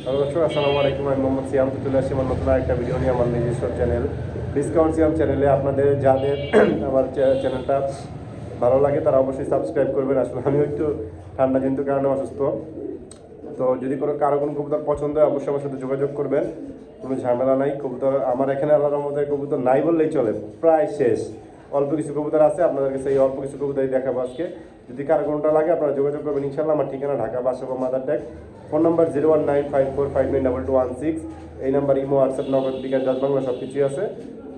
Hello দর্শক, আসসালামু আলাইকুম। আমি মোহাম্মদ সিয়াম চলে আসছি আমার নতুন একটা ভিডিও নিয়ে আমার নিজস্ব চ্যানেল ডিসকাউন্ট সিয়াম চ্যানেলে। আপনাদের যাদের আমার চ্যানেলটা ভালো লাগে তারা অবশ্যই সাবস্ক্রাইব করবেন। আসলে আমিও একটু ঠান্ডা জনিত কারণে অসুস্থ, তো যদি কারো কোনো কবুতর পছন্দ হয় অবশ্যই আমার সাথে যোগাযোগ করবেন। কোনো ঝামেলা নাই। কবুতর আমার এখানে আল্লাহর রহমতে কবুতর নাই বললেই চলে, প্রায় শেষ। অল্প কিছু কবুতর আছে, আপনাদের কাছে এই অল্প কিছু কবুতরই দেখাবো আজকে। যদি কারো কোনটা লাগে আপনারা যোগাযোগ করবেন ইনশাল্লাহ। আমার ঠিকানা ঢাকা বাসাবো মাদার ট্যাগ। Phone number 01954592216। এই নাম্বার ইমো, হোয়াটসঅ্যাপ, নগদ, বিকাশ, ডাচ বাংলা সব কিছুই আছে।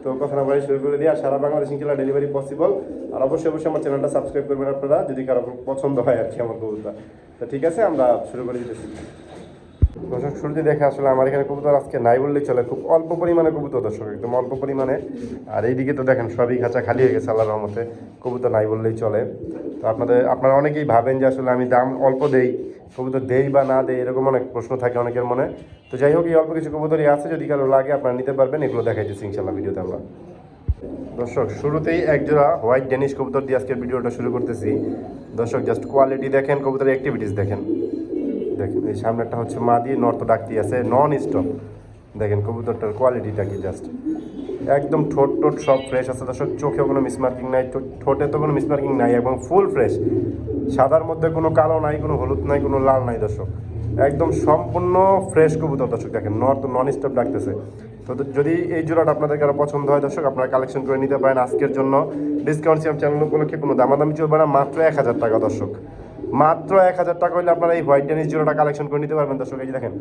তো কথা না বলে শুরু করে দিয়ে, আর সারা বাংলাদেশ ইনশাল্লাহ ডেলিভারি পসিবল। আর অবশ্যই আমার চ্যানেলটা সাবস্ক্রাইব করবেন আপনারা, যদি কারো পছন্দ হয় আর কি আমার কবুতর। তো ঠিক আছে, আমরা শুরু করে দিতেছি। দর্শক, শুরুতে দেখে আসলে আমার এখানে কবুতর আজকে নাই বললেই চলে, খুব অল্প পরিমাণে কবুতর দর্শক, একদম অল্প পরিমাণে। আর এইদিকে তো দেখেন সবই খাঁচা খালি হয়ে গেছে আল্লাহর রহমতে, কবুতর নাই বললেই চলে। তো আপনারা অনেকেই ভাবেন যে আসলে আমি দাম অল্প দেই, কবুতর দেই বা না দেই, এরকম অনেক প্রশ্ন থাকে অনেকের মনে। তো যাই হোক, এই অল্প কিছু কবুতরই আছে, যদি কারো লাগে আপনারা নিতে পারবেন। এগুলো দেখাইতেছি ইনশাল্লাহ ভিডিওতে আমরা। দর্শক, শুরুতেই একজোড়া হোয়াইট ডেনিশ কবুতর দিয়ে আজকের ভিডিওটা শুরু করতেছি। দর্শক, জাস্ট কোয়ালিটি দেখেন, কবুতরের অ্যাক্টিভিটিস দেখেন। দেখেন এই সামনেটা হচ্ছে মা দিয়ে, নর্থ ডাকতি আছে নন স্টপ। দেখেন কবুতরটার কোয়ালিটিটা কি, জাস্ট একদম ঠোঁট সব ফ্রেশ আছে দর্শক। চোখেও কোনো মিসমার্কিং নাই, ঠোঁটে তো কোনো মিসমার্কিং নাই, এবং ফুল ফ্রেশ। সাদার মধ্যে কোনো কালো নাই, কোনো হলুদ নাই, কোনো লাল নাই দর্শক, একদম সম্পূর্ণ ফ্রেশ কবুতর দর্শক। দেখেন নর্থ নন স্টপ ডাকতেছে। তো যদি এই জোড়াটা আপনাদের কারো পছন্দ হয় দর্শক, আপনারা কালেকশন করে নিতে পারেন। আজকের জন্য ডিসকাউন্ট সিয়াম চ্যানেল উপলক্ষে কোনো দামাদামি চলবে না, মাত্র 1000 টাকা দর্শক। মাত্র 1000 টাকা হলে আপনারা এই হোয়াইট ডেনিশ জোড়াটা কালেকশন করে নিতে পারবেন দর্শক। এই যে দেখেন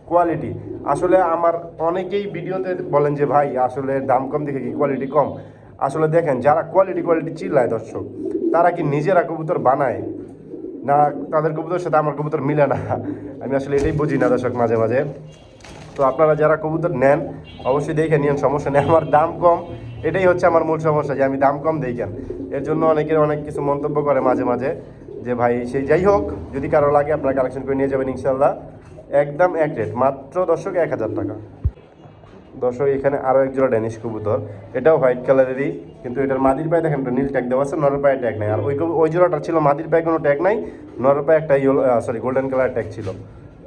কোয়ালিটি। আসলে আমার অনেকেই ভিডিওতে বলেন যে ভাই আসলে দাম কম দেখে কি কোয়ালিটি কম। আসলে দেখেন, যারা কোয়ালিটি চিল্লায় দর্শক, তারা কি নিজেরা কবুতর বানায় না তাদের কবুতরের সাথে আমার কবুতর মিলে না? আমি আসলে এটাই বুঝি না দর্শক মাঝে মাঝে। তো আপনারা যারা কবুতর নেন অবশ্যই দেখে নিন, সমস্যা নেই। আমার দাম কম, এটাই হচ্ছে আমার মূল সমস্যা, যে আমি দাম কম দেই কেন। এর জন্য অনেকের অনেক কিছু মন্তব্য করে মাঝে মাঝে, যে ভাই সেই যাই হোক, যদি কারো লাগে আপনারা কালেকশন করে নিয়ে যাবেন ইনশাল্লাহ। একদম এক রেট, মাত্র দর্শক 1000 টাকা। দর্শক, এখানে আরও এক জোড়া ড্যানিশ কবুতর, এটাও হোয়াইট কালারেরই, কিন্তু এটার মাদির পায়ে দেখেন নীল ট্যাগ দেওয়া আছে, নরের পায়ে ট্যাগ নাই। আর ওই জোড়াটা ছিল মাদির পায়ে কোনো ট্যাগ নাই, নরের পায়ে একটা গোল্ডেন কালার ট্যাগ ছিল।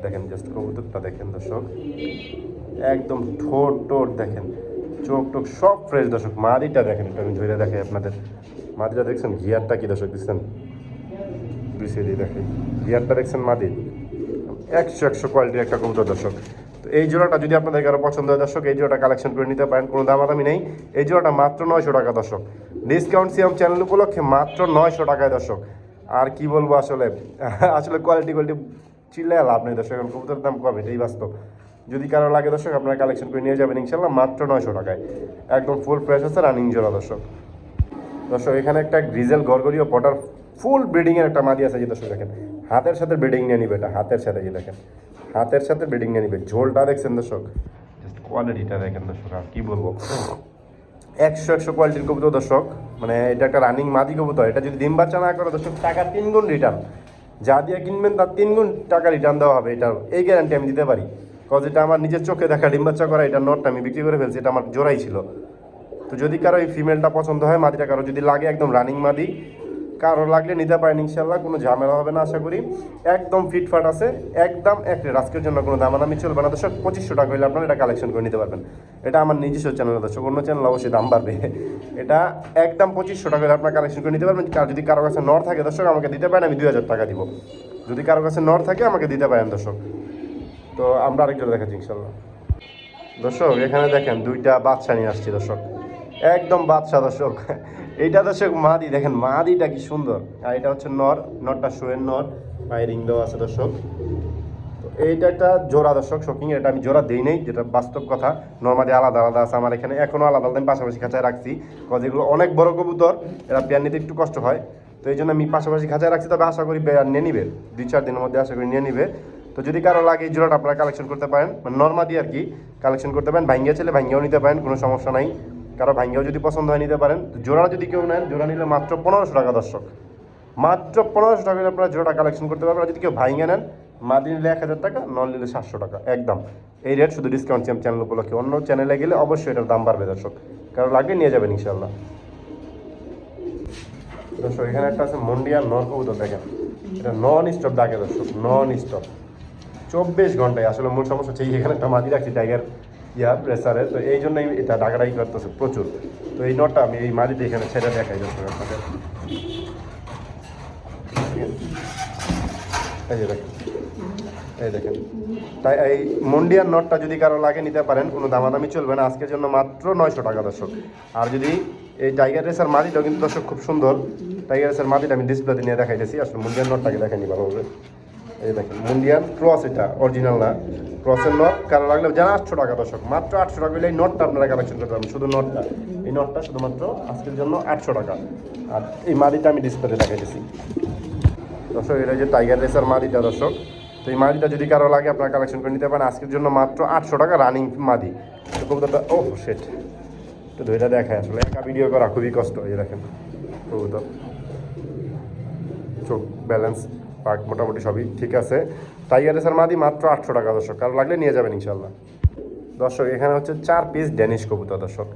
দেখেন জাস্ট কবুতরটা দেখেন দর্শক, একদম ঠোঁট দেখেন, চোখ টোক সব ফ্রেশ দর্শক। মাদিটা দেখেন, একটু আমি ধরে দেখাই আপনাদের। মাদিটা দেখছেন গিয়ারটা কি দর্শক, দেখছেন দুই সাইডে দেখেন গিয়ারটা দেখছেন মাদির। 100 কোয়ালিটির একটা কবুতর দর্শক। তো এই জোড়াটা যদি আপনাদের কারো পছন্দ হয় দর্শক, এই জোড়াটা কালেকশন করে নিতে পারেন, কোনো দামাদামি নেই। এই জোড়াটা মাত্র 900 টাকা দর্শক। ডিসকাউন্ট সিয়াম চ্যানেল উপলক্ষে মাত্র 900 টাকায় দর্শক। আর কি বলবো আসলে, আসলে কোয়ালিটি চিল্লায় লাভ নেই দর্শক, এখন কবুতরের দাম কম, এটাই বাস্তব। যদি কারো লাগে দর্শক, আপনারা কালেকশন করে নিয়ে যাবেন ইনশাল্লাহ, মাত্র 900 টাকায়। একদম ফুল ফ্রেশ আছে, রানিং জোড়া দর্শক। দর্শক, এখানে একটা গ্রিজেল গরগরীয় পটার ফুল ব্রিডিংয়ের একটা মাদি আছে, যে দর্শক দেখেন হাতের সাথে ব্রিডিং নিয়ে নিবে, এটা হাতের সাথে, যে দেখেন হাতের সাথে ব্রিডিং নিয়ে নিবে। ঝোলটা দেখছেন দর্শক, জাস্ট কোয়ালিটিটা দেখেন দর্শক, আর কি বলবো। 100 কোয়ালিটির কবুতর দর্শক, মানে এটা একটা রানিং মাদি কবুতর। এটা যদি ডিম বাচ্চা না করে দর্শক, টাকা 3 গুণ রিটার্ন। যা দিয়ে কিনবেন তার 3 গুণ টাকা রিটার্ন দেওয়া হবে, এটার এই গ্যারান্টি আমি দিতে পারি। কজ এটা আমার নিজের চোখে দেখা, ডিম বাচ্চা করা এটা নটটা আমি বিক্রি করে ফেলছি, এটা আমার জোড়াই ছিল। তো যদি কারো এই ফিমেলটা পছন্দ হয়, মাদিটা কারো যদি লাগে, একদম রানিং মাদি, কারো লাগলে নিতে পারেন ইনশাল্লাহ, কোনো ঝামেলা হবে না আশা করি। একদম ফিটফাট আছে, একদম এক রেট। আজকের জন্য কোনো দামাদামি চলবে না দর্শক। 2500 টাকা হলে আপনারা এটা কালেকশন করে নিতে পারবেন। এটা আমার নিজস্ব চ্যানেল দর্শক, অন্য চ্যানেল অবশ্যই দাম বাড়বে। এটা একদম 2500 টাকা হলে আপনারা কালেকশন করে নিতে পারবেন। যদি কারো কাছে নর থাকে দর্শক, আমাকে দিতে পারেন, আমি 2000 টাকা দিব। যদি কারো কাছে নর থাকে আমাকে দিতে পারেন দর্শক। তো আমরা আরেকজন দেখাচ্ছি ইনশাল্লাহ। দর্শক, এখানে দেখেন দুইটা বাচ্চা নিয়ে আসছি দর্শক, একদম বাচ্চা দর্শক। এইটা দর্শক মাদি, দেখেন মাদিটা কি সুন্দর। আর এটা হচ্ছে নর, নরটা শোয়ের নর, পায়ে রিং দেওয়া আছে দর্শক। তো এইটা একটা জোড়া দর্শক, শোকিং। এটা আমি জোড়া দিই নেই, যেটা বাস্তব কথা। নর্মালি আলাদা আলাদা আছে আমার এখানে, এখনও আলাদা আলাদা আমি পাশাপাশি খাঁচায় রাখছি, কজ এগুলো অনেক বড় কবুতর, এরা পেয়ার নিতে একটু কষ্ট হয়। তো এই জন্য আমি পাশাপাশি খাঁচায় রাখছি, তবে আশা করি পেয়ার নিয়ে নিবে 2-4 দিনের মধ্যে, আশা করি নিয়ে নিবে। তো যদি কারো লাগে এই জোড়াটা আপনারা কালেকশন করতে পারেন, মানে নর্মাদি আর কি কালেকশন করতে পারেন। ভাঙ্গিয়া ছেলে ভাঙ্গিয়াও নিতে পারেন, কোনো সমস্যা নাই। কারো ভাঙ্গিয়াও যদি পছন্দ হয় নিতে পারেন। জোড়া যদি কেউ নেন, জোড়া নিলে মাত্র 1500 টাকা দর্শক। মাত্র 1500 টাকা আপনারা জোড়া কালেকশন করতে পারবেন। যদি কেউ ভাঙ্গিয়া নেন, মাদি নিলে 1000 টাকা, নন নিলে 700 টাকা, একদম এই রেট। শুধু ডিসকাউন্ট চ্যানেল উপলক্ষে, অন্য চ্যানেলে গেলে অবশ্যই এটার দাম বাড়বে দর্শক। কারো লাগে নিয়ে যাবেন ইনশাল্লাহ। দর্শক, এখানে একটা আছে মন্ডিয়ার নর কবুতর, দেখেন এটা নন স্টপ ডাকে দর্শক, নন স্টপ। 24 ঘন্টায়। আসলে মূল সমস্যা হচ্ছে এখানে একটা মাদি রাখছি টাইগার প্রেসারের, তো এই জন্যই এটা ডাকাডাকি করতেছে প্রচুর। তো এই নটটা আমি এই মাদিতে এখানে ছেড়ে দেখাই যাচ্ছে আপনাদের। এই যে দেখেন, এই দেখেন। তাই এই মন্ডিয়ার নটটা যদি কারো লাগে নিতে পারেন, কোনো দামাদামি চলবে না। আজকের জন্য মাত্র 900 টাকা দর্শক। আর যদি এই টাইগার রেসার মাদিটাও কিন্তু দর্শক খুব সুন্দর। টাইগার রেসার মাদিটা আমি ডিসপ্লেতে নিয়ে দেখাইতেছি, আসলে মন্ডিয়ার নটটাকে দেখাইনি ভালোভাবে। এই দেখেন মন্ডিয়ান ক্রস, এটা অরিজিনাল না, ক্রসের নট। কারো লাগলে যারা 800 টাকা দর্শক, মাত্র 800 টাকা হলে এই নটটা আপনারা কালেকশন করতে পারবেন। শুধু নটটা, এই নটটা শুধুমাত্র আজকের জন্য 800 টাকা। আর এই মাদিটা আমি ডিসপ্লেতে দেখাইতেছি দর্শক। এটা যে টাইগার রেসার মাদিটা দর্শক। তো এই মাদিটা যদি কারো লাগে আপনারা কালেকশন করে নিতে পারেন আজকের জন্য মাত্র 800 টাকা রানিং মাদি। তো কবুতরটা ও সেট তো দুইটা দেখায়, আসলে একা ভিডিও করা খুবই কষ্ট। এই দেখেন কবুতর, চোখ ব্যালেন্স পাক মোটামুটি সবই ঠিক আছে। টাইগার রেসার মাদি মাত্র 800 টাকা দর্শক, কারো লাগলে নিয়ে যাবেন ইনশাল্লাহ। দর্শক এখানে হচ্ছে 4 পিস ড্যানিশ কবুতর দর্শক।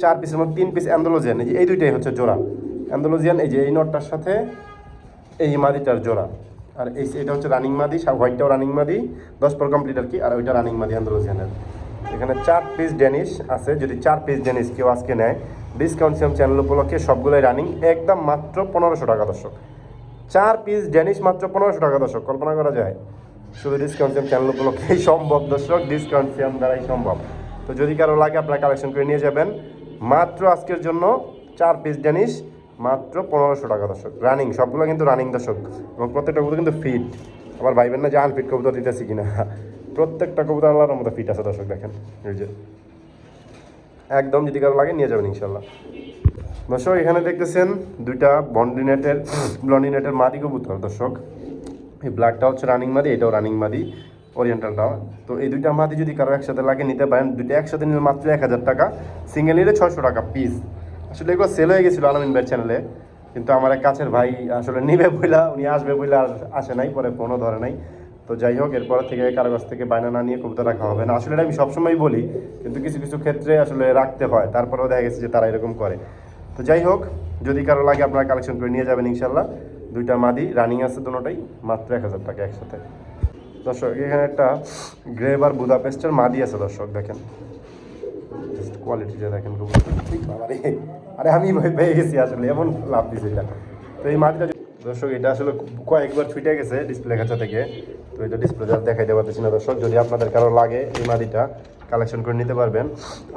4 পিসের মধ্যে 3 পিস অ্যান্ডালুজিয়ান, এই যে এই দুইটাই হচ্ছে জোড়া অ্যান্ডালুজিয়ান। এই যে এই নটটার সাথে এই মাদিটার জোড়া। আর এটা হচ্ছে রানিং মাদি, হোয়াইটটাও রানিং মাদি, 10 পর কমপ্লিট আর কি। আর ওইটা রানিং মাদি অ্যান্ডালুজিয়ানের। এখানে 4 পিস ড্যানিশ আছে। যদি 4 পিস ড্যানিশ কেউ আজকে নেয় ডিসকাউন্ট সিএম চ্যানেল উপলক্ষে সবগুলোই রানিং, একদম মাত্র 1500 টাকা দর্শক। 4 পিস ড্যানিশ মাত্র 1500 টাকা দর্শক, কল্পনা করা যায়? শুধু ডিসকাউন্ট সিএম চ্যানেল উপলক্ষেই সম্ভব দর্শক, ডিসকাউন্ট সিএম দ্বারাই সম্ভব। তো যদি কারো লাগে আপনারা কালেকশন করে নিয়ে যাবেন। মাত্র আজকের জন্য 4 পিস ড্যানিশ মাত্র 1500 টাকা দর্শক, রানিং, সবগুলো কিন্তু রানিং দর্শক। এবং প্রত্যেকটা কবুতর কিন্তু ফিট। আবার ভাইবেন না যে আনফিট কবুতর দিতেছি কিনা, প্রত্যেকটা কবুতর আল্লাহর মতো ফিট আছে দর্শক। দেখেন এই যে একদম, যদি কারো লাগে নিয়ে যাবেন ইনশাল্লাহ। দর্শক এখানে দেখতেছেন দুইটা ব্লন্ডিনেটের মাদি কবুতর দর্শক। এই ব্ল্যাকটা হচ্ছে রানিং মাদি, এটাও রানিং মাদি ওরিয়েন্টালটাও। তো এই দুইটা মাদি যদি কারো একসাথে লাগে নিতে পারেন। দুইটা একসাথে নিলে মাত্র 1000 টাকা, সিঙ্গেল নিলে 600 টাকা পিস। আসলে এগুলো সেল হয়ে গেছিলো আলামিন ভাইয়ের চ্যানেলে, কিন্তু আমার এক কাছের ভাই আসলে নিবে বইলা, উনি আসবে বইলা আর আসে নাই, পরে ফোনও ধরে নাই। তো যাই হোক, এরপর থেকে কারো কাছ থেকে বায়না না নিয়ে কবুতর রাখা হবে না। আসলে এটা আমি সবসময় বলি, কিন্তু কিছু কিছু ক্ষেত্রে আসলে রাখতে হয়, তারপরেও দেখা গেছে যে তারা এরকম করে। তো যাই হোক, যদি কারো লাগে আপনারা কালেকশন করে নিয়ে যাবেন ইনশাল্লাহ। দুইটা মাদি রানিং আছে, দুটোটাই মাত্র 1000 টাকা একসাথে দর্শক। এখানে একটা গ্রেভ আর বুদাপেস্টের মাদি আছে দর্শক, দেখেন কোয়ালিটিটা দেখেন। আরে আমি ভয় পেয়ে গেছি আসলে, এমন লাভ দিছে এটা। তো এই মাদিটা দর্শক, এটা আসলে কয়েকবার ছুটে গেছে ডিসপ্লে কাছা থেকে, তো এটা ডিসপ্লে দেখাইতে পারতেছি না দর্শক। যদি আপনাদের কারো লাগে এই মাদিটা কালেকশন করে নিতে পারবেন।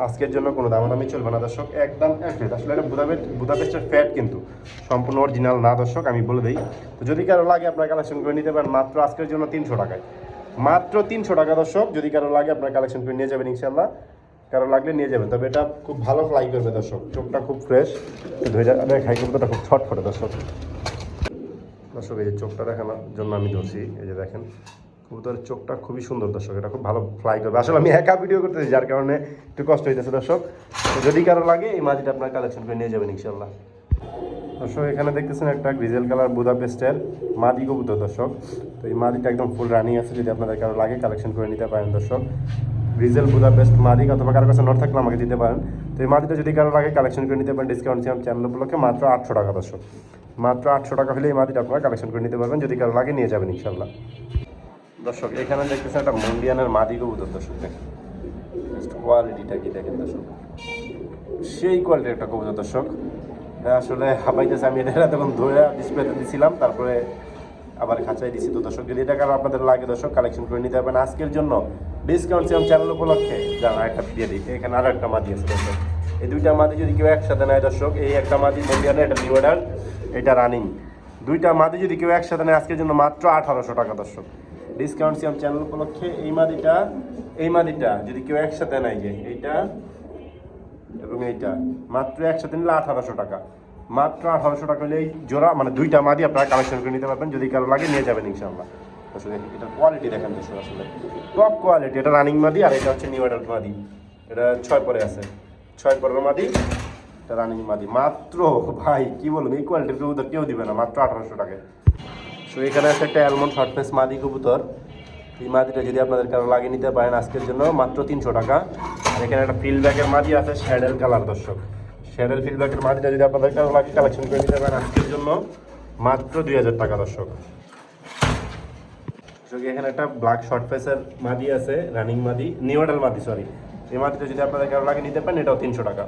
আজকের জন্য কোনো দামাদামি চলবে না দর্শক, একদম অ্যাক্রেট। আসলে এটা বুদাপেস্টের ফ্যাট কিন্তু সম্পূর্ণ অরিজিনাল না দর্শক, আমি বলে দিই। তো যদি কারো লাগে আপনারা কালেকশন করে নিতে পারেন মাত্র আজকের জন্য 300 টাকায়, মাত্র 300 টাকা দর্শক। যদি কারো লাগে আপনারা কালেকশন করে নিয়ে যাবেন ইনশাল্লাহ, কারো লাগলে নিয়ে যাবেন। তবে এটা খুব ভালো ফ্লাই করবে দর্শক, চোখটা খুব ফ্রেশ, খাই কবুতরটা খুব ছটফটে দর্শক। দর্শক এই যে চোখটা দেখানোর জন্য আমি ধরছি, এই যে দেখেন কবুতরের চোখটা খুবই সুন্দর দর্শক, এটা খুব ভালো ফ্লাই করবে। আসলে আমি একা ভিডিও করতেছি, যার কারণে একটু কষ্ট হইতেছে দর্শক। তো যদি কারো লাগে এই মাদিটা আপনার কালেকশন করে নিয়ে যাবেন ইনশাল্লাহ। দর্শক এখানে দেখতেছেন একটা গ্রিজেল কালার বুদাপেস্টের মাদি কবুতর দর্শক। তো এই মাদিটা একদম ফুল রানিং আছে, যদি আপনাদের কারো লাগে কালেকশন করে নিতে পারেন দর্শক। গ্রিজেল বুদাপেস্ট মাদি, অথবা কারো কাছে নট থাকলে আমাকে দিতে পারেন। তো এই মাদিটা যদি কারো লাগে কালেকশন করে নিতে পারেন ডিসকাউন্ট চ্যানেল উপলক্ষে মাত্র 800 টাকা দর্শক। মাত্র 800 টাকা হলে এই মাদিটা আপনারা কালেকশন করে নিতে পারবেন, যদি কারো লাগে নিয়ে যাবেন ইনশাল্লাহ। দর্শক এখানে দেখতেছেন একটা মন্ডিয়ানের মাদি কবুতর দর্শক, দেখেন কোয়ালিটিটা কি দেখেন দর্শক, সেই কোয়ালিটির একটা কবুতর দর্শক। আসলে হাবাইতেছে, আমি এটা তখন ধরে ডিসপ্লেতে দিয়েছিলাম, তারপরে আবার খাঁচাই দিছি। তো দর্শক যদি এটা কারো আপনাদের লাগে দর্শক কালেকশন করে নিতে পারবেন আজকের জন্য ডিসকাউন্ট চ্যানেল উপলক্ষে। যারা একটা দিয়ে দিই, এখানে আরও একটা মাদি আছে দর্শক। এই দুইটা মাদি যদি কেউ একসাথে নেয় দর্শক, এই একটা মাদি মন্ডিয়ানের, এটা নিউ অর্ডার, এটা রানিং, দুইটা মাদি যদি কেউ একসাথে নেয় আজকের জন্য মাত্র 1800 টাকা দর্শক। ডিসকাউন্ট চ্যানেল উপলক্ষে এই মাদিটা যদি কেউ একসাথে নেয়, যে এইটা এবং এইটা মাত্র একসাথে নিলে 1800 টাকা, মাত্র 1800 টাকা হলে এই জোড়া, মানে দুইটা মাদি আপনারা কালেকশন করে নিতে পারবেন, যদি কারো লাগে নিয়ে যাবেন ইনশাল্লাহ। আসলে এটার কোয়ালিটি দেখেন দর্শক, আসলে টপ কোয়ালিটি। এটা রানিং মাদি, আর এটা হচ্ছে নিউ অর্ডার মাদি, এটা 6 পরে আছে, 6 পরের মাদি, এটা রানিং মাদি। মাত্র ভাই কি বলুন, এই কোয়ালিটির কবুতর কেউ দিবে না, মাত্র 1800 টাকায়। সো এখানে আছে একটা অ্যালমন্ড শর্টফেস মাদি কবুতর। এই মাদিটা যদি আপনাদের কারো লাগিয়ে নিতে পারেন আজকের জন্য মাত্র 300 টাকা। আর এখানে একটা ফিল্ডব্যাকের মাদি আছে শ্যাডেল কালার দর্শক, শ্যাডেল ফিল্ডব্যাকের মাদিটা যদি আপনাদের কারো লাগে কালেকশন করে নিতে পারেন আজকের জন্য মাত্র 2000 টাকা দর্শক। এখানে একটা ব্ল্যাক শর্ট ফেসের মাদি আছে, রানিং মাদি, নিউ অ্যাডাল মাদি, সরি। এই মাদিটা যদি আপনাদের কারো লাগে নিতে পারেন, এটাও 300 টাকা।